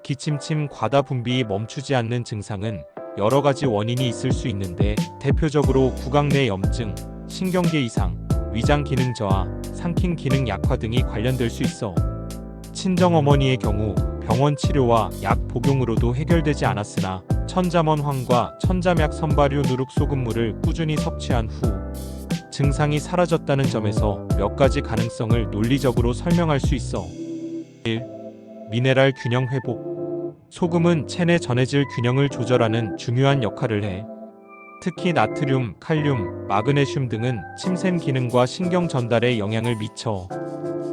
기침침 과다 분비이 멈추지 않는 증상은 여러 가지 원인이 있을 수 있는데 대표적으로 구강 내 염증, 신경계 이상, 위장 기능 저하, 삼킴 기능 약화 등이 관련될 수 있어. 친정어머니의 경우 병원 치료와 약 복용으로도 해결되지 않았으나 천자먼환과 천자맥 선발효 누룩소금물을 꾸준히 섭취한 후 증상이 사라졌다는 점에서 몇 가지 가능성을 논리적으로 설명할 수 있어. 1. 미네랄 균형 회복. 소금은 체내 전해질 균형을 조절하는 중요한 역할을 해. 특히 나트륨, 칼륨, 마그네슘 등은 침샘 기능과 신경 전달에 영향을 미쳐.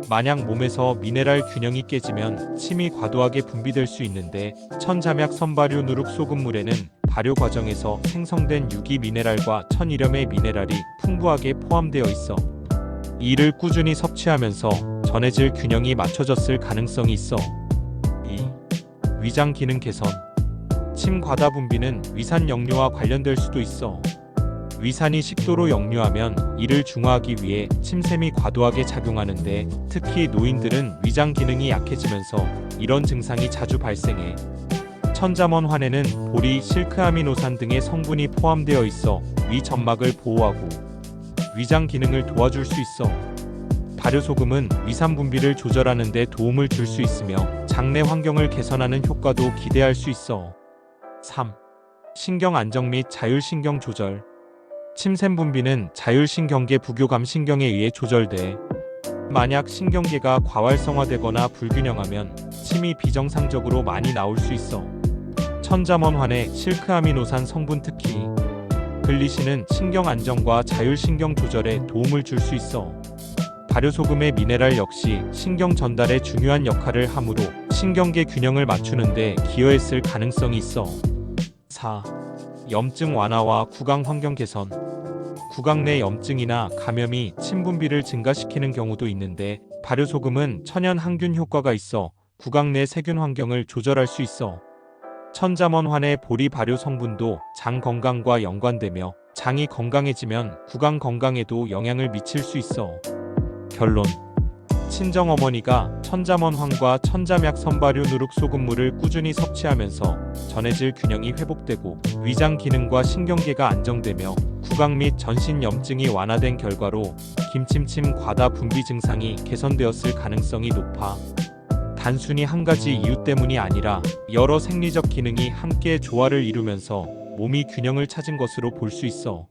만약 몸에서 미네랄 균형이 깨지면 침이 과도하게 분비될 수 있는데 천자맥 선발효 누룩소금물에는 발효 과정에서 생성된 유기 미네랄과 천일염의 미네랄이 풍부하게 포함되어 있어. 이를 꾸준히 섭취하면서 전해질 균형이 맞춰졌을 가능성이 있어. 2. 위장 기능 개선. 침 과다 분비는 위산 역류와 관련될 수도 있어. 위산이 식도로 역류하면 이를 중화하기 위해 침샘이 과도하게 작용하는데 특히 노인들은 위장 기능이 약해지면서 이런 증상이 자주 발생해. 천자먼환에는 보리, 실크아미노산 등의 성분이 포함되어 있어 위 점막을 보호하고 위장 기능을 도와줄 수 있어. 발효소금은 위산 분비를 조절하는 데 도움을 줄 수 있으며 장내 환경을 개선하는 효과도 기대할 수 있어. 3. 신경 안정 및 자율신경 조절. 침샘 분비는 자율신경계 부교감신경에 의해 조절돼. 만약 신경계가 과활성화되거나 불균형하면 침이 비정상적으로 많이 나올 수 있어. 천자먼환의 실크아미노산 성분 특히 글리신은 신경 안정과 자율신경 조절에 도움을 줄 수 있어. 발효소금의 미네랄 역시 신경 전달에 중요한 역할을 하므로 신경계 균형을 맞추는 데 기여했을 가능성이 있어. 4. 염증 완화와 구강 환경 개선. 구강 내 염증이나 감염이 침 분비를 증가시키는 경우도 있는데 발효소금은 천연 항균 효과가 있어 구강 내 세균 환경을 조절할 수 있어. 천자먼환의 보리 발효 성분도 장 건강과 연관되며 장이 건강해지면 구강 건강에도 영향을 미칠 수 있어. 결론. 친정어머니가 천자먼환과 천자맥 선발효 누룩소금물을 꾸준히 섭취하면서 전해질 균형이 회복되고 위장 기능과 신경계가 안정되며 구강 및 전신 염증이 완화된 결과로 김침침 과다 분비 증상이 개선되었을 가능성이 높아. 단순히 한 가지 이유 때문이 아니라 여러 생리적 기능이 함께 조화를 이루면서 몸이 균형을 찾은 것으로 볼 수 있어.